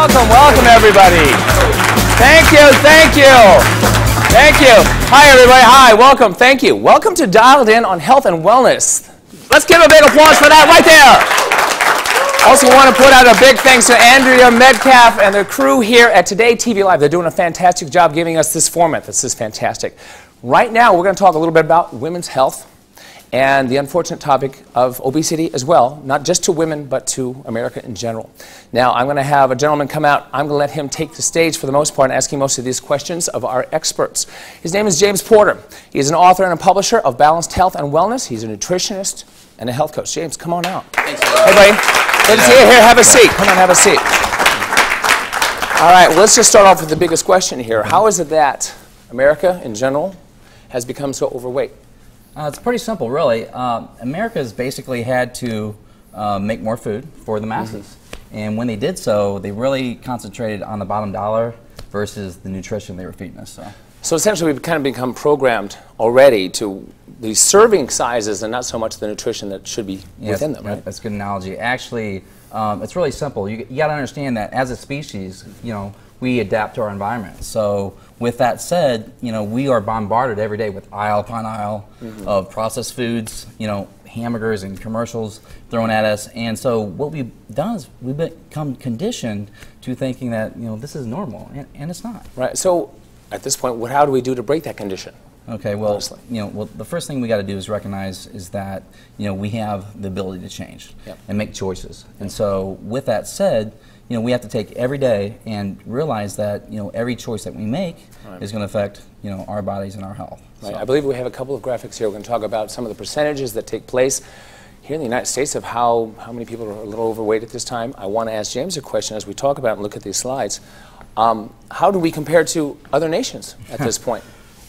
Welcome, everybody. Thank you. Hi, everybody. Hi, welcome. Thank you. Welcome to Dialed In on Health and Wellness. Let's give a big applause for that right there. Also want to put out a big thanks to Andrea, Metcalf, and their crew here at Today TV Live. They're doing a fantastic job giving us this format. This is fantastic. Right now, we're going to talk a little bit about women's health and the unfortunate topic of obesity as well, not just to women, but to America in general. Now, I'm going to have a gentleman come out. I'm going to let him take the stage for the most part, asking most of these questions of our experts. His name is James Porter. He is an author and a publisher of Balanced Health and Wellness. He's a nutritionist and a health coach. James, come on out. Thanks, hey, buddy. Good to see you. Here, have a seat. Come on, have a seat. All right, well, let's just start off with the biggest question here. How is it that America in general has become so overweight? It's pretty simple, really. America has basically had to make more food for the masses. And when they did so, they really concentrated on the bottom dollar versus the nutrition they were feeding us. So essentially, we've kind of become programmed already to the serving sizes and not so much the nutrition that should be within them, right? That's a good analogy. Actually, it's really simple. You got to understand that as a species, we adapt to our environment. So with that said, we are bombarded every day with aisle upon aisle of processed foods, hamburgers and commercials thrown at us. And so what we've done is we've become conditioned to thinking that, this is normal, and it's not. Right. So at this point, how do we do to break that condition? Okay, well, the first thing we got to do is recognize is that, we have the ability to change and make choices. And so with that said, we have to take every day and realize that, every choice that we make is going to affect, our bodies and our health. Right. So. I believe we have a couple of graphics here. We're going to talk about some of the percentages that take place here in the United States of how many people are a little overweight at this time. I want to ask James a question as we talk about and look at these slides. How do we compare to other nations at this point?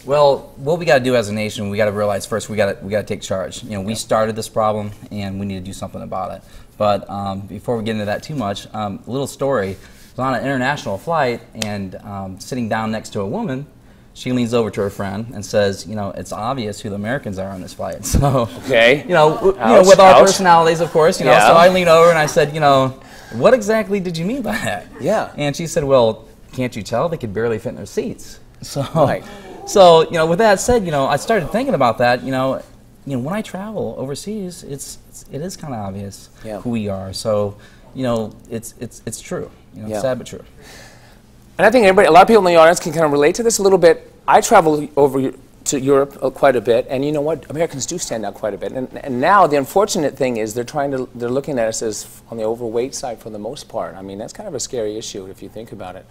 Well, what we got to do as a nation, we got to realize first we got to take charge. We started this problem, and we need to do something about it. But before we get into that too much, a little story. I was on an international flight, and sitting down next to a woman, she leans over to her friend and says, it's obvious who the Americans are on this flight. So, okay. With our personalities, of course, so I leaned over and I said, what exactly did you mean by that? Yeah. And she said, well, can't you tell they could barely fit in their seats? So, right. So, with that said, I started thinking about that, when I travel overseas, it is kind of obvious who we are. So, it's true. Sad but true. And I think a lot of people in the audience can kind of relate to this a little bit. I travel over to Europe quite a bit, and you know what? Americans do stand out quite a bit. And now the unfortunate thing is they're looking at us as on the overweight side for the most part. I mean, that's kind of a scary issue if you think about it.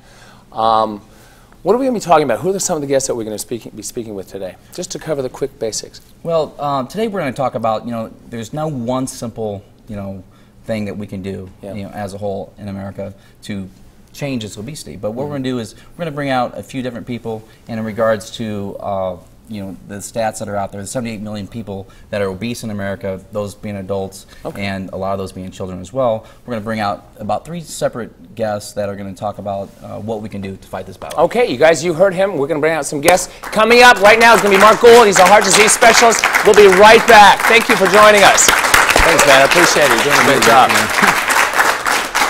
What are we going to be talking about? Who are some of the guests that we're going to be speaking with today? Just to cover the quick basics. Well, today we're going to talk about, there's no one simple, thing that we can do, as a whole in America to change this obesity. But what we're going to do is we're going to bring out a few different people, and in regards to, the stats that are out there, the 78 million people that are obese in America, those being adults, and a lot of those being children as well. We're going to bring out about 3 separate guests that are going to talk about what we can do to fight this battle. Okay, you guys, you heard him. We're going to bring out some guests. Coming up right now is going to be Mark Gould. He's a heart disease specialist. We'll be right back. Thank you for joining us. Thanks, man. I appreciate it. You're doing a great job.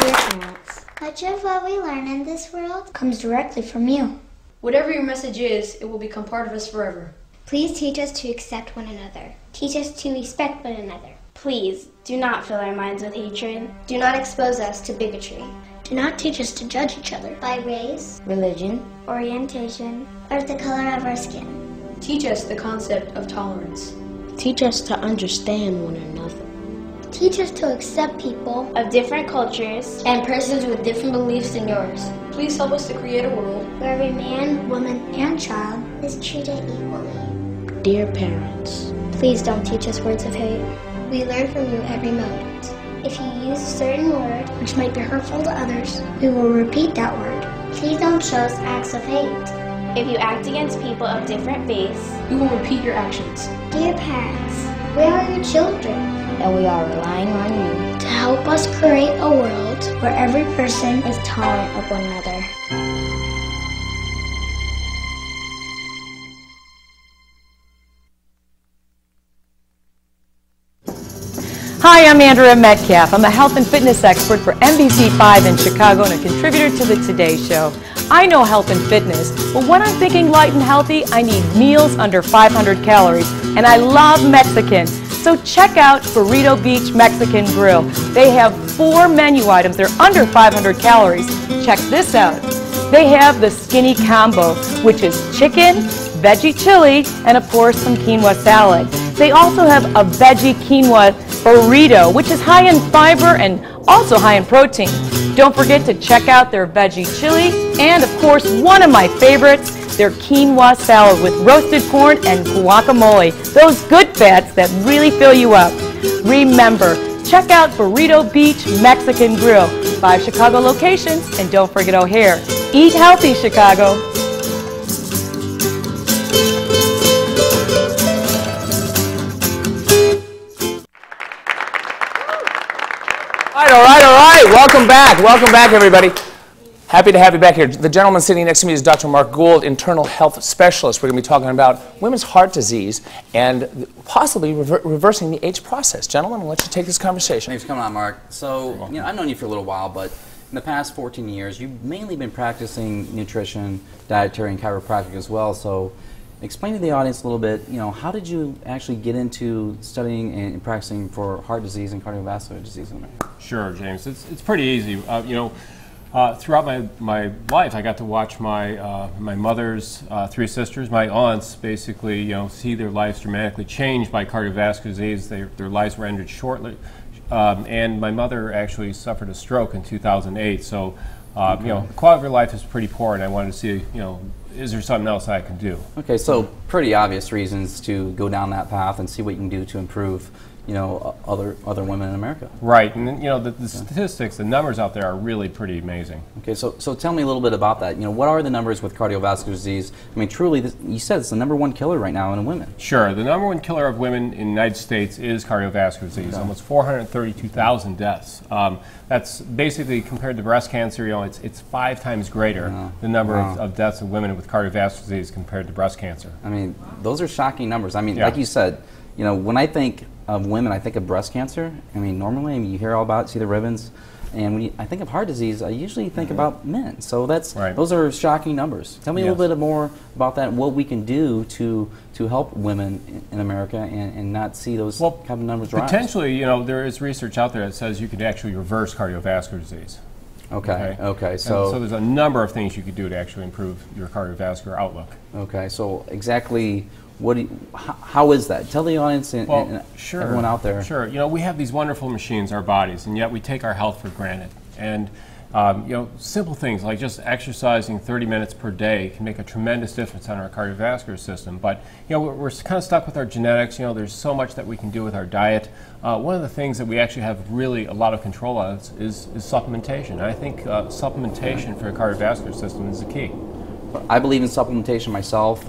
Dear parents, much of what we learn in this world comes directly from you. Whatever your message is, it will become part of us forever. Please teach us to accept one another. Teach us to respect one another. Please do not fill our minds with hatred. Do not expose us to bigotry. Do not teach us to judge each other by race, religion, orientation, or the color of our skin. Teach us the concept of tolerance. Teach us to understand one another. Teach us to accept people of different cultures and persons with different beliefs than yours. Please help us to create a world where every man, woman, and child is treated equally. Dear parents, please don't teach us words of hate. We learn from you every moment. If you use a certain word which might be hurtful to others, we will repeat that word. Please don't show us acts of hate. If you act against people of different faiths, we will repeat your actions. Dear parents, we are your children, and we are relying on you to help us create a world where every person is tolerant of one another. Hi, I'm Andrea Metcalf. I'm a health and fitness expert for NBC5 in Chicago and a contributor to the Today Show. I know health and fitness, but when I'm thinking light and healthy, I need meals under 500 calories, and I love Mexican. So check out Burrito Beach Mexican Grill. They have 4 menu items. They're under 500 calories. Check this out. They have the Skinny Combo, which is chicken, veggie chili, and of course some quinoa salad. They also have a veggie quinoa burrito, which is high in fiber and also high in protein. Don't forget to check out their veggie chili and, of course, one of my favorites, their quinoa salad with roasted corn and guacamole, those good fats that really fill you up. Remember, check out Burrito Beach Mexican Grill, 5 Chicago locations, and don't forget O'Hare. Eat healthy, Chicago. All right. Welcome back, everybody. Happy to have you back here. The gentleman sitting next to me is Dr. Mark Gould, internal health specialist. We're going to be talking about women's heart disease and possibly reversing the age process. Gentlemen, I'll let you take this conversation. Thanks for coming on, Mark. So, I've known you for a little while, but in the past 14 years, you've mainly been practicing nutrition, dietary, and chiropractic as well. So, explain to the audience a little bit, how did you actually get into studying and practicing for heart disease and cardiovascular disease? Sure, James. It's pretty easy. Throughout my life, I got to watch my mother's 3 sisters, my aunts, basically, see their lives dramatically changed by cardiovascular disease. Their lives were ended shortly, and my mother actually suffered a stroke in 2008. So, the quality of her life is pretty poor, and I wanted to see, is there something else I can do? Okay, so pretty obvious reasons to go down that path and see what you can do to improve, other women in America. Right, and the statistics, the numbers out there are really pretty amazing. Okay, so tell me a little bit about that. What are the numbers with cardiovascular disease? I mean, truly, you said it's the #1 killer right now in women. Sure, the #1 killer of women in the United States is cardiovascular disease. Almost 432,000 deaths. That's basically compared to breast cancer. It's 5 times greater the number of deaths of women with cardiovascular disease compared to breast cancer. I mean, those are shocking numbers. I mean, like you said, when I think of women, I think of breast cancer. I mean, normally you hear all about it, see the ribbons, and when I think of heart disease, I usually think about men. So those are shocking numbers. Tell me a little bit more about that and what we can do to help women in America and not see those kind of numbers rise. Potentially, there is research out there that says you could actually reverse cardiovascular disease. Okay. So there's a number of things you could do to actually improve your cardiovascular outlook. Okay. So exactly. How is that? Tell the audience and everyone out there. Sure. We have these wonderful machines, our bodies, and yet we take our health for granted. And simple things like just exercising 30 minutes per day can make a tremendous difference on our cardiovascular system. But we're kind of stuck with our genetics. There's so much that we can do with our diet. One of the things that we actually have really a lot of control on is supplementation. And I think supplementation for the cardiovascular system is the key. I believe in supplementation myself.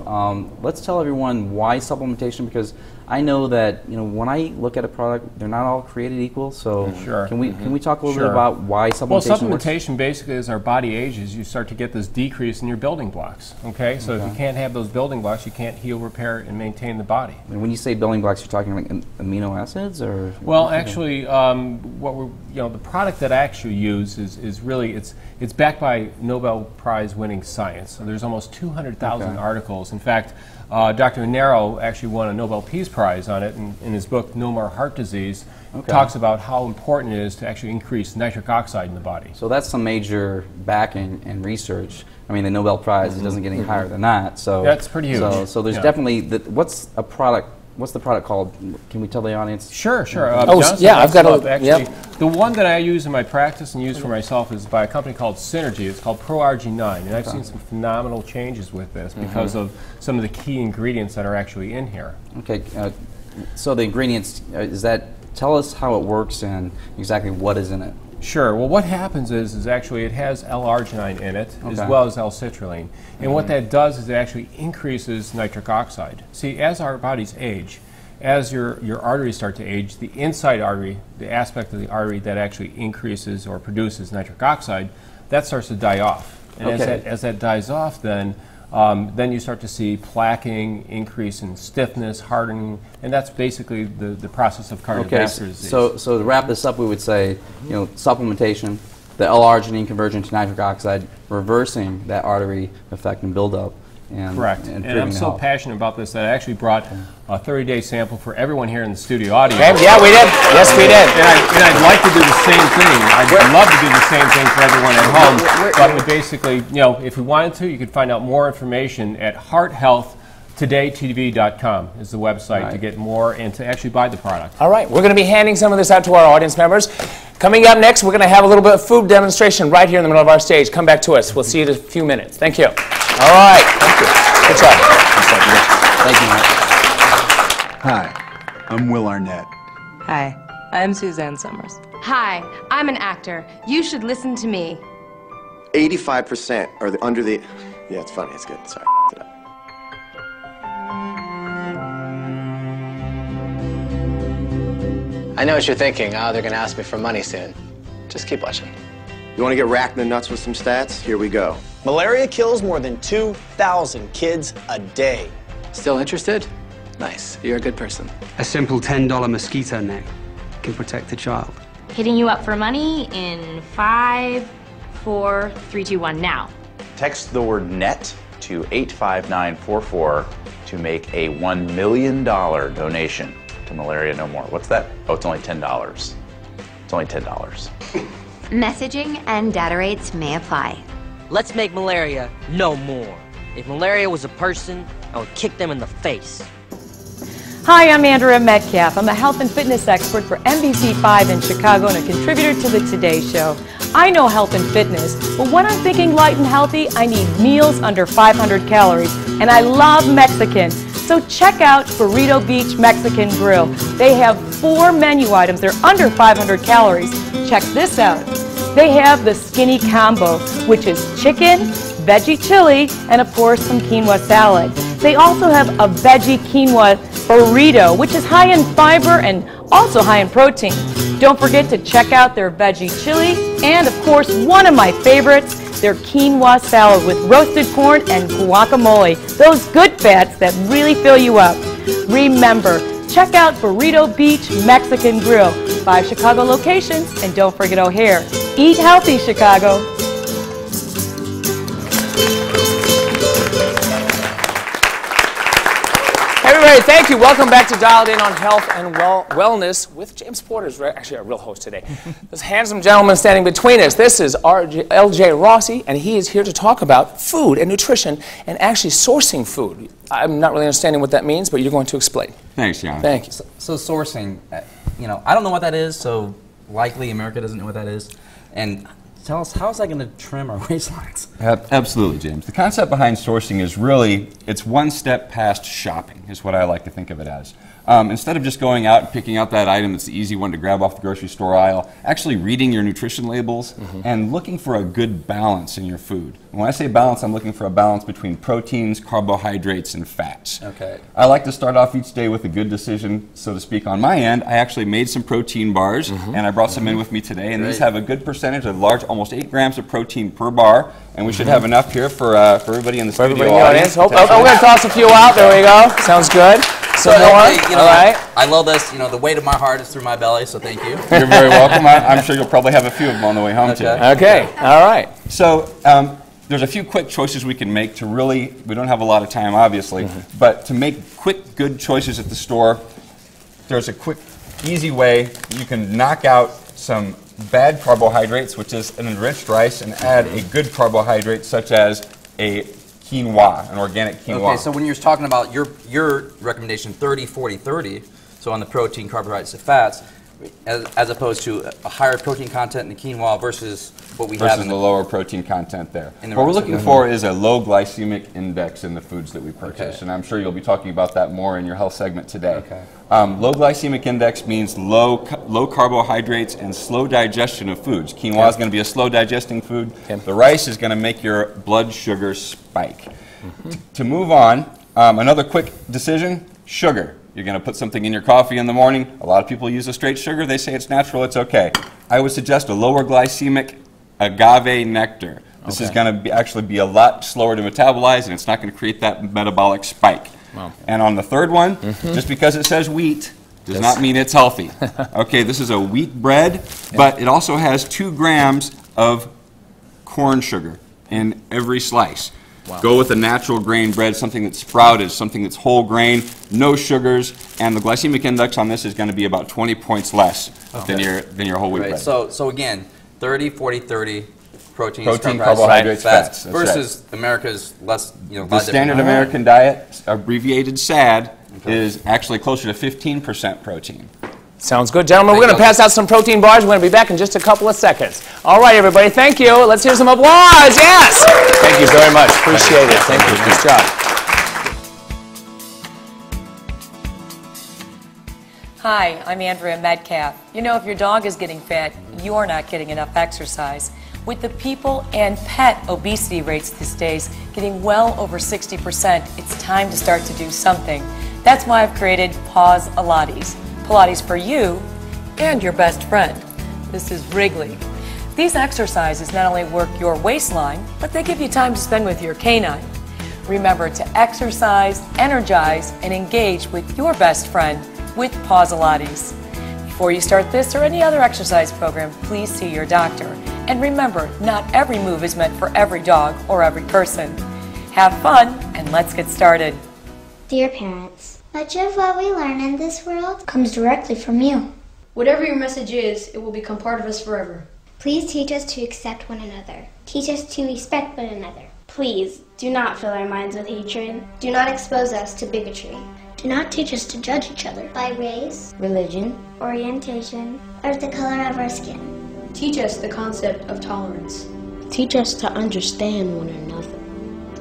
Let's tell everyone why supplementation, because I know that when I look at a product, they're not all created equal. So can we talk a little bit about why supplementation works? Well, supplementation basically, as our body ages, you start to get this decrease in your building blocks. Okay, so if you can't have those building blocks, you can't heal, repair, and maintain the body. And when you say building blocks, you're talking like amino acids, or? Well, actually, the product that I actually use is really it's backed by Nobel Prize winning science. So there's almost 200,000 articles. In fact, Dr. Nero actually won a Nobel Peace Prize on it in his book No More Heart Disease. Talks about how important it is to actually increase nitric oxide in the body. So that's some major backing and research. I mean, the Nobel Prize it doesn't get any higher than that. So that's pretty huge. So there's definitely what's the product called? Can we tell the audience? Sure. I've got actually. The one that I use in my practice and use for myself is by a company called Synergy. It's called ProRG9, and I've seen some phenomenal changes with this because of some of the key ingredients that are actually in here. Okay. So the ingredients tell us how it works and exactly what is in it. Sure. Well, what happens is actually it has L-arginine in it as well as L-citrulline. And what that does is it actually increases nitric oxide. See, as our bodies age, as your arteries start to age, the inside artery, the aspect of the artery that actually increases or produces nitric oxide, that starts to die off. And as that dies off, then then you start to see plaquing, increase in stiffness, hardening, and that's basically the process of cardiovascular disease. So to wrap this up, we would say, supplementation, the L-arginine conversion to nitric oxide, reversing that artery effect and buildup. Correct. And I'm so passionate about this that I actually brought a 30-day sample for everyone here in the studio audience. Okay. Yeah, we did. Yes, we did. And I'd like to do the same thing. I'd love to do the same thing for everyone at home. But we basically, if we wanted to, you could find out more information at hearthealthtodaytv.com is the website to get more and to actually buy the product. All right. We're going to be handing some of this out to our audience members. Coming up next, we're going to have a little bit of food demonstration right here in the middle of our stage. Come back to us. We'll see you in a few minutes. Thank you. All right. Thank you. Good job. Thank you, Mike. Hi, I'm Will Arnett. Hi, I'm Suzanne Summers. Hi, I'm an actor. You should listen to me. 85% are under the... Yeah, it's funny. It's good. Sorry. I know what you're thinking. Oh, they're going to ask me for money soon. Just keep watching. You want to get racked in the nuts with some stats? Here we go. Malaria kills more than 2,000 kids a day. Still interested? Nice. You're a good person. A simple $10 mosquito net can protect the child. Hitting you up for money in 5, 4, 3, 2, 1, now. Text the word NET to 85944 to make a $1 million donation to Malaria No More. What's that? Oh, it's only $10. It's only $10. Messaging and data rates may apply. Let's make malaria no more. If malaria was a person, I would kick them in the face. Hi, I'm Andrea Metcalf. I'm a health and fitness expert for NBC5 in Chicago and a contributor to the Today Show. I know health and fitness, but when I'm thinking light and healthy, I need meals under 500 calories, and I love Mexican. So check out Burrito Beach Mexican Grill. They have 4 menu items. They're under 500 calories. Check this out. They have the skinny combo, which is chicken, veggie chili, and of course some quinoa salad. They also have a veggie quinoa burrito, which is high in fiber and also high in protein. Don't forget to check out their veggie chili and of course one of my favorites, their quinoa salad with roasted corn and guacamole. Those good fats that really fill you up. Remember, check out Burrito Beach Mexican Grill. 5 Chicago locations, and don't forget O'Hare. Eat healthy, Chicago. Everybody, thank you. Welcome back to Dialed In on Health and Wellness with James Porter, who's actually our real host today. This handsome gentleman standing between us, this is LJ Rossi, and he is here to talk about food and nutrition and actually sourcing food. I'm not really understanding what that means, but you're going to explain. Thanks, Yanis. Thank you. So sourcing, I don't know what that is, so likely America doesn't know what that is. And tell us, how is that going to trim our waistlines? Absolutely, James. The concept behind sourcing is really, it's one step past shopping, is what I like to think of it as. Instead of just going out and picking out that item that's the easy one to grab off the grocery store aisle, actually reading your nutrition labels and looking for a good balance in your food. And when I say balance, I'm looking for a balance between proteins, carbohydrates, and fats. Okay. I like to start off each day with a good decision, so to speak. On my end, I actually made some protein bars, and I brought some in with me today, and these have a good percentage of large, almost 8 grams of protein per bar, and we should have enough here for everybody in the studio audience. We're going to toss a few out. There we go. Sounds good. So all right. I love this. The weight of my heart is through my belly, so thank you. You're very welcome. I'm sure you'll probably have a few of them on the way home today. Okay. All right. So there's a few quick choices we can make to really, we don't have a lot of time obviously, but to make quick, good choices at the store, there's a quick, easy way you can knock out some bad carbohydrates, which is an enriched rice, and add a good carbohydrate such as a quinoa, an organic quinoa. Okay, so when you're talking about your recommendation 30, 40, 30, so on the protein, carbohydrates, and fats, as opposed to a higher protein content in the quinoa versus what we have in the lower protein content there. What we're looking for is a low glycemic index in the foods that we purchase, and I'm sure you'll be talking about that more in your health segment today. Okay. Low glycemic index means low carbohydrates and slow digestion of foods. Quinoa is going to be a slow digesting food. The rice is going to make your blood sugar spike. To move on, another quick decision, sugar. You're going to put something in your coffee in the morning. A lot of people use a straight sugar. They say it's natural, it's okay. I would suggest a lower glycemic agave nectar. This is going to actually be a lot slower to metabolize, and it's not going to create that metabolic spike. Wow. And on the third one, just because it says wheat does not mean it's healthy. Okay, this is a wheat bread, but it also has 2 grams of corn sugar in every slice. Wow. Go with a natural grain bread, something that's sprouted, something that's whole grain, no sugars, and the glycemic index on this is going to be about 20 points less than your whole wheat bread. So again, 30, 40, 30 proteins, carbohydrates, fats. Versus America's less, the standard American diet, abbreviated SAD, is actually closer to 15% protein. Sounds good. Gentlemen, we're going to pass out some protein bars. We're going to be back in just a couple of seconds. All right, everybody. Thank you. Let's hear some applause. Yes. Thank you very much. Appreciate it. Thank you. Nice job. Hi, I'm Andrea Metcalf. You know, if your dog is getting fat, you're not getting enough exercise. With the people and pet obesity rates these days getting well over 60%, it's time to start to do something. That's why I've created Pause Pilates. Pilates for you and your best friend. This is Wrigley. These exercises not only work your waistline, but they give you time to spend with your canine. Remember to exercise, energize, and engage with your best friend with Pause Pilates. Before you start this or any other exercise program, please see your doctor. And remember, not every move is meant for every dog or every person. Have fun, and let's get started. Dear parents, much of what we learn in this world comes directly from you. Whatever your message is, it will become part of us forever. Please teach us to accept one another. Teach us to respect one another. Please, do not fill our minds with hatred. Do not expose us to bigotry. Do not teach us to judge each other by race, religion, orientation, or the color of our skin. Teach us the concept of tolerance. Teach us to understand one another.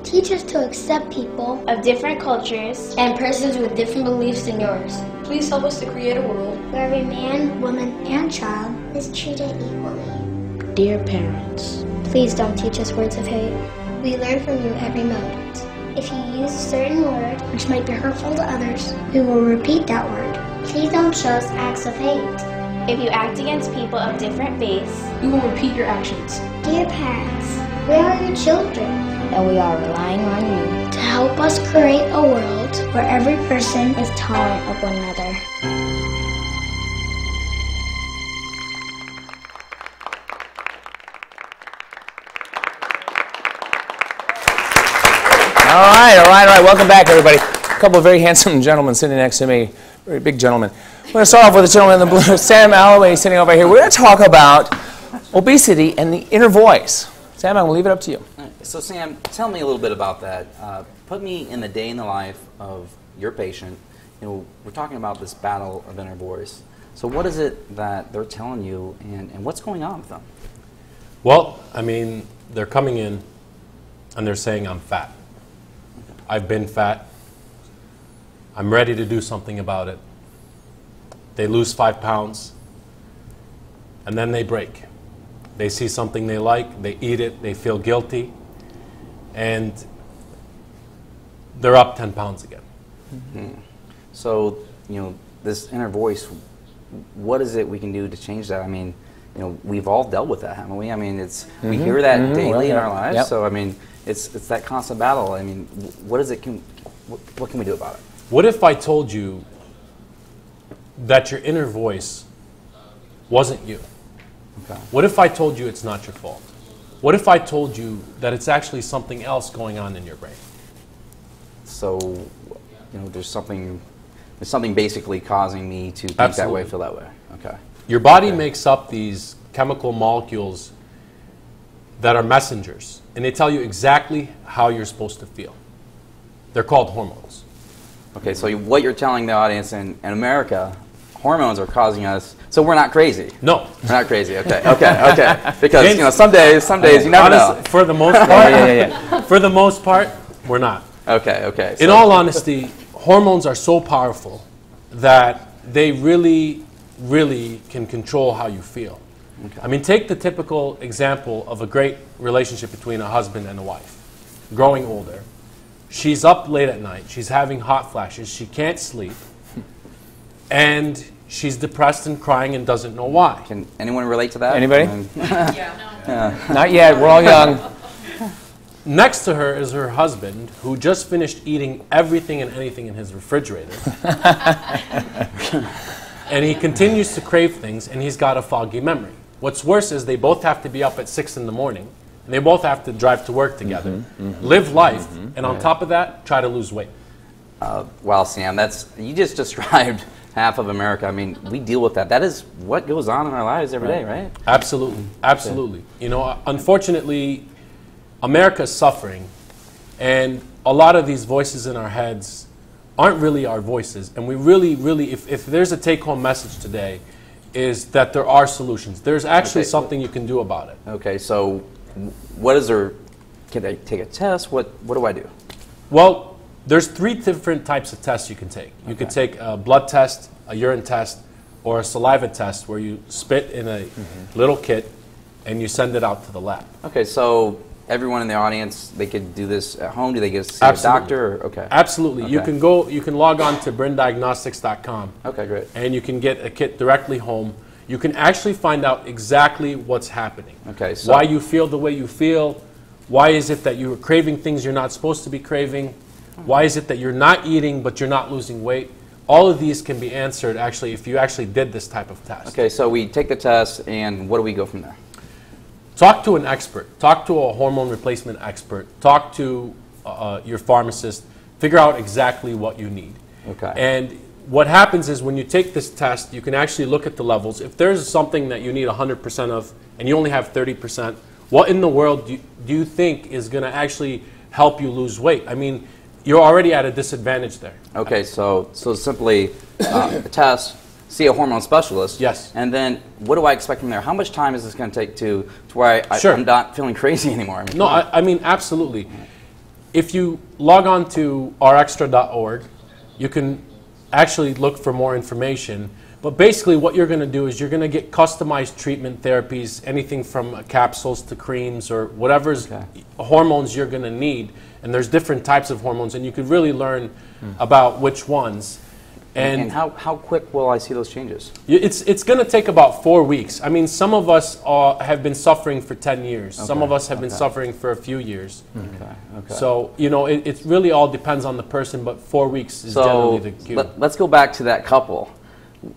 Teach us to accept people of different cultures and persons with different beliefs than yours. Please help us to create a world where every man, woman, and child is treated equally. Dear parents, please don't teach us words of hate. We learn from you every moment. If you use a certain word which might be hurtful to others, we will repeat that word. Please don't show us acts of hate. If you act against people of different faiths, we will repeat your actions. Dear parents, we are your children, and we are relying on you to help us create a world where every person is tolerant of one another. All right. Welcome back, everybody. A couple of very handsome gentlemen sitting next to me, very big gentlemen. We're going to start off with the gentleman in the blue, Sam Alloway, sitting over here. We're going to talk about obesity and the inner voice. Sam, I'm going to leave it up to you. So, Sam, tell me a little bit about that. Put me in the day in the life of your patient. We're talking about this battle of inner voice. So what is it that they're telling you, and what's going on with them? Well, I mean, they're coming in and they're saying, I'm fat. I've been fat. I'm ready to do something about it. They lose 5 pounds, and then they break. They see something they like, they eat it, they feel guilty, and they're up 10 pounds again. Mm-hmm. So, this inner voice, what is it we can do to change that? I mean, we've all dealt with that, haven't we? I mean, we hear that daily in our lives. Yep. So, I mean, it's that constant battle. I mean, what can we do about it? What if I told you that your inner voice wasn't you? Okay. What if I told you it's not your fault? What if I told you that it's actually something else going on in your brain? So, there's something basically causing me to think that way, feel that way. Okay. Your body makes up these chemical molecules that are messengers, and they tell you exactly how you're supposed to feel. They're called hormones. Okay, so what you're telling the audience in America, hormones are causing us, so we're not crazy. No. We're not crazy, okay. Because, some days you never know. For the most part, for the most part, we're not. Okay. In all honesty, hormones are so powerful that they really, really can control how you feel. Okay. I mean, take the typical example of a great relationship between a husband and a wife, growing older. She's up late at night, she's having hot flashes, she can't sleep, and she's depressed and crying and doesn't know why. Can anyone relate to that? Anybody? Yeah. Not yet, we're all young. Next to her is her husband, who just finished eating everything and anything in his refrigerator. And he continues to crave things, and he's got a foggy memory. What's worse is they both have to be up at 6 in the morning, and they both have to drive to work together, live life, and on top of that, try to lose weight. Wow, Sam, you just described half of America. I mean, we deal with that. That is what goes on in our lives every day, right? Absolutely, absolutely. You know, unfortunately, America is suffering, and a lot of these voices in our heads aren't really our voices. And we really, if there's a take-home message today, is that there are solutions. There's actually something you can do about it. Okay, so what is there? Can I take a test? What do I do? Well, there's 3 different types of tests you can take. You could take a blood test, a urine test, or a saliva test where you spit in a little kit and you send it out to the lab. Okay, so everyone in the audience, they could do this at home? Do they get to see a doctor? Or, okay. Absolutely. Okay. You can log on to brindiagnostics.com. Okay, great. And you can get a kit directly home. You can actually find out exactly what's happening. Okay, so why you feel the way you feel. Why is it that you're craving things you're not supposed to be craving? Why is it that you're not eating but you're not losing weight? All of these can be answered actually if you actually did this type of test. Okay, so we take the test and what do we go from there? Talk to an expert. Talk to a hormone replacement expert. Talk to your pharmacist. Figure out exactly what you need. Okay. And what happens is when you take this test, you can actually look at the levels. If there's something that you need 100% of and you only have 30%, what in the world do you think is going to actually help you lose weight? I mean, you're already at a disadvantage there. Okay, so simply a test, see a hormone specialist. Yes. And then what do I expect from there? How much time is this going to take to where I'm not feeling crazy anymore? I mean, no, I mean, absolutely. If you log on to rextra.org, you can actually look for more information. But basically what you're going to do is you're going to get customized treatment therapies, anything from capsules to creams or whatever's hormones you're going to need. And there's different types of hormones, and you can really learn about which ones. And how quick will I see those changes? It's going to take about 4 weeks. I mean, some of us have been suffering for 10 years. Okay. Some of us have been suffering for a few years. Okay. So, you know, it really all depends on the person, but 4 weeks is generally the cue. Let's go back to that couple.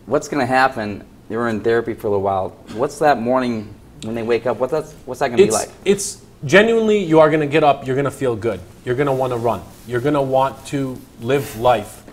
What's going to happen? They were in therapy for a little while. What's that morning when they wake up? What's that going to be like? It's genuinely, you are going to get up, you're going to feel good. You're going to want to run. You're going to want to live life.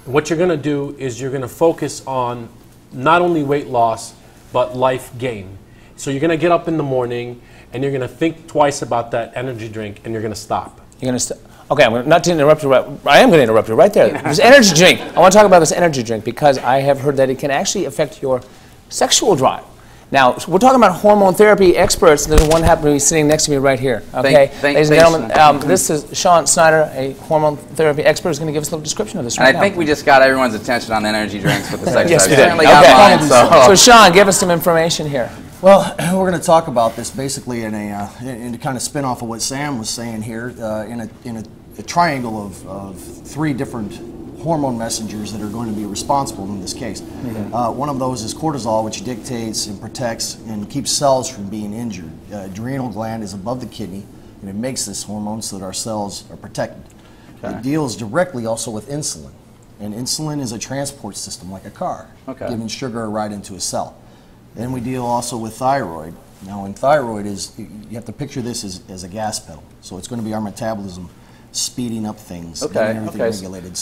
What you're going to do is you're going to focus on not only weight loss, but life gain. So you're going to get up in the morning, and you're going to think twice about that energy drink, and you're going to stop. You're going to stop. Okay, I'm not to interrupt you. I am going to interrupt you right there. This energy drink. I want to talk about this energy drink because I have heard that it can actually affect your sexual drive. Now, we're talking about hormone therapy experts. There's one happened to be sitting next to me right here. Okay, ladies and gentlemen, this is Sean Snyder, a hormone therapy expert, who's going to give us a little description of this right now. I think we just got everyone's attention on the energy drinks with the sex drive. Yes, we certainly did. got mine, So, Sean, give us some information here. Well, we're going to talk about this basically in to kind of spin off of what Sam was saying here, in a triangle of 3 different hormone messengers that are going to be responsible in this case. One of those is cortisol, which dictates and protects and keeps cells from being injured. Adrenal gland is above the kidney, and it makes this hormone so that our cells are protected. It deals directly also with insulin, and insulin is a transport system like a car, giving sugar right into a cell. Then we deal also with thyroid. Now, in thyroid you have to picture this as a gas pedal, so it's going to be our metabolism speeding up things, getting everything regulated.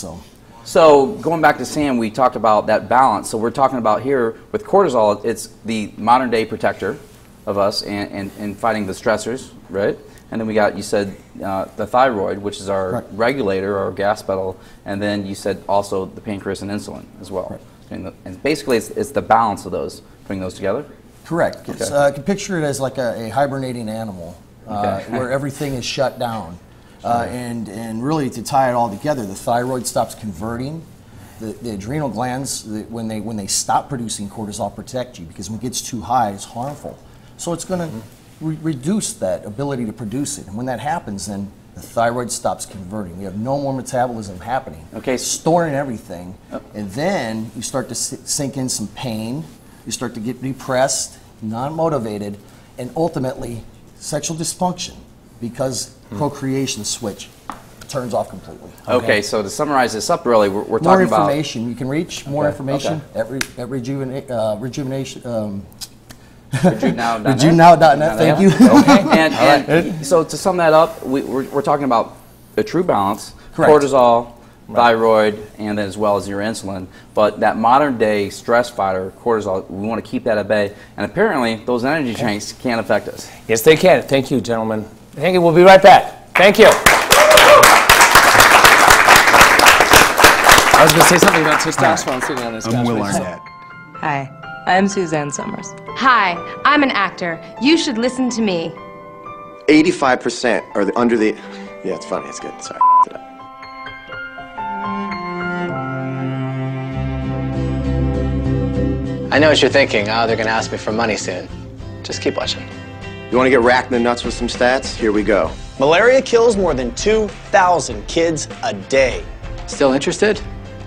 So going back to Sam, we talked about that balance. So we're talking about here with cortisol, it's the modern day protector of us and fighting the stressors, right? And then we got, you said, the thyroid, which is our regulator, our gas pedal, and then you said also the pancreas and insulin as well. And basically it's the balance of those, putting those together? Correct. I can picture it as like a hibernating animal where everything is shut down. And really, to tie it all together, the thyroid stops converting. The adrenal glands, when they stop producing cortisol, protect you because when it gets too high, it's harmful. So it's going to reduce that ability to produce it. And when that happens, then the thyroid stops converting. We have no more metabolism happening. Storing everything. And then you start to sink in some pain. You start to get depressed, non-motivated, and ultimately sexual dysfunction. because procreation switch turns off completely. Okay, so to summarize this up, really, we're More talking about information. You can reach more information at rejuvenation. RejuveNow.net. Thank you. Okay. And so to sum that up, we're talking about a true balance, Correct. cortisol, thyroid, and then as well as your insulin. But that modern day stress fighter, cortisol, we want to keep that at bay. And apparently, those energy drinks can't affect us. Yes, they can. Thank you, gentlemen. Thank you. We'll be right back. Thank you. I was going to say something about testosterone sitting on this I'm Will Arnett. Hi, I'm Suzanne Summers. Hi, I'm an actor. You should listen to me. 85% are under the... Yeah, it's funny. It's good. Sorry. I know what you're thinking. Oh, they're going to ask me for money soon. Just keep watching. You want to get racked in the nuts with some stats? Here we go. Malaria kills more than 2,000 kids a day. Still interested?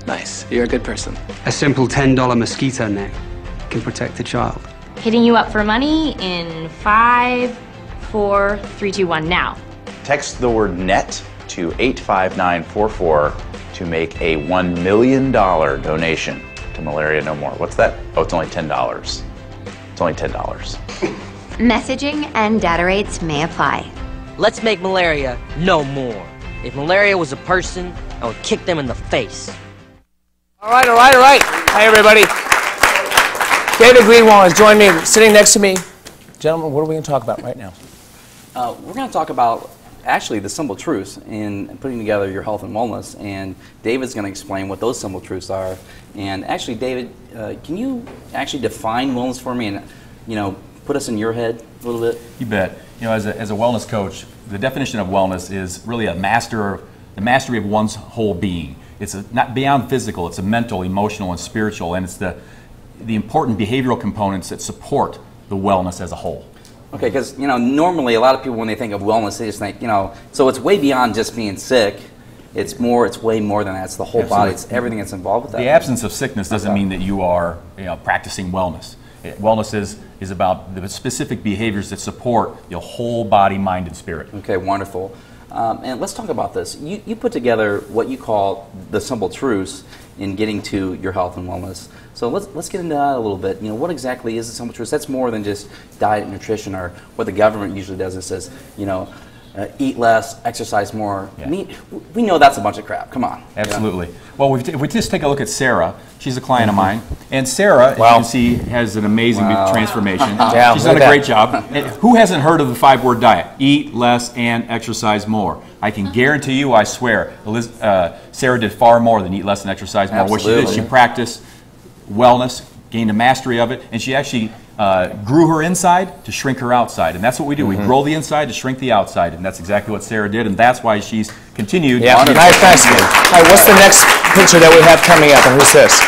Nice. You're a good person. A simple $10 mosquito net can protect a child. Hitting you up for money in 5, 4, 3, 2, 1 now. Text the word NET to 85944 to make a $1 million donation to Malaria No More. What's that? Oh, it's only $10. It's only $10. Messaging and data rates may apply. Let's make malaria no more. If malaria was a person, I would kick them in the face. All right, all right, all right. Hi, everybody. David Greenwald has joined me, sitting next to me. Gentlemen, what are we going to talk about right now? We're going to talk about actually the simple truths in putting together your health and wellness, and David's going to explain what those simple truths are. And actually, David, can you actually define wellness for me and, you know, put us in your head a little bit? You bet. You know, as a wellness coach, the definition of wellness is really the mastery of one's whole being. It's not beyond physical, it's a mental, emotional, and spiritual, and it's the important behavioral components that support the wellness as a whole. Okay, because, you know, normally a lot of people, when they think of wellness, they just think, you know, so it's way beyond just being sick. It's way more than that. It's the whole body. It's everything that's involved with that. The absence of sickness doesn't mean that you are, you know, practicing wellness. Wellness is about the specific behaviors that support your whole body, mind, and spirit. Okay, wonderful. And let's talk about this. You put together what you call the simple truths in getting to your health and wellness. So let's get into that a little bit. You know, what exactly is the simple truths? That's more than just diet and nutrition, or what the government usually does is says, you know, eat less, exercise more. Yeah. We know that's a bunch of crap. Come on. Absolutely. You know? Well, if we just take a look at Sarah. She's a client of mine. And Sarah, as you can see, has an amazing transformation. Yeah, she's done a great job. And who hasn't heard of the 5-word diet? Eat less and exercise more. I can guarantee you, I swear, Sarah did far more than eat less and exercise more. Absolutely. What she did, she practiced wellness, gained a mastery of it, and she actually grew her inside to shrink her outside. And that's what we do. We grow the inside to shrink the outside. And that's exactly what Sarah did. And that's why she's continued. Yeah, nice, fascinating. All right, what's the next picture that we have coming up, and who's this?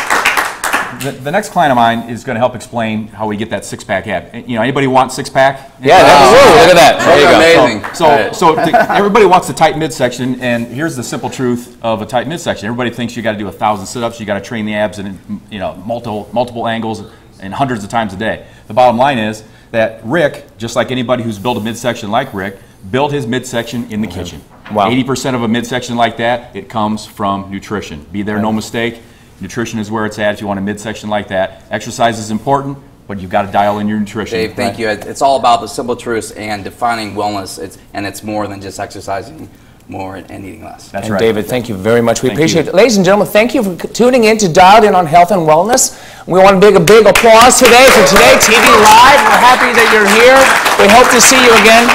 The next client of mine is going to help explain how we get that six-pack ab. You know, anybody want six-pack? Yeah, look at that. There you go. Amazing. So everybody wants the tight midsection, and here's the simple truth of a tight midsection. Everybody thinks you got to do 1,000 sit-ups, you got to train the abs in, you know, multiple angles and hundreds of times a day. The bottom line is that Rick, just like anybody who's built a midsection like Rick, built his midsection in the kitchen. Wow. 80% of a midsection like that, it comes from nutrition. Be there, no mistake. Nutrition is where it's at if you want a midsection like that. Exercise is important, but you've got to dial in your nutrition. Dave, thank you. It's all about the simple truths and defining wellness. It's more than just exercising more and eating less. That's right. David, thank you very much. We appreciate it. Ladies and gentlemen, thank you for tuning in to Dialed In on Health and Wellness. We want a big applause today for Today TV Live. We're happy that you're here. We hope to see you again.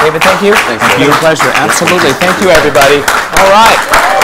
David, thank you. Thank you. It's been a pleasure. Absolutely. Thank you, everybody. All right.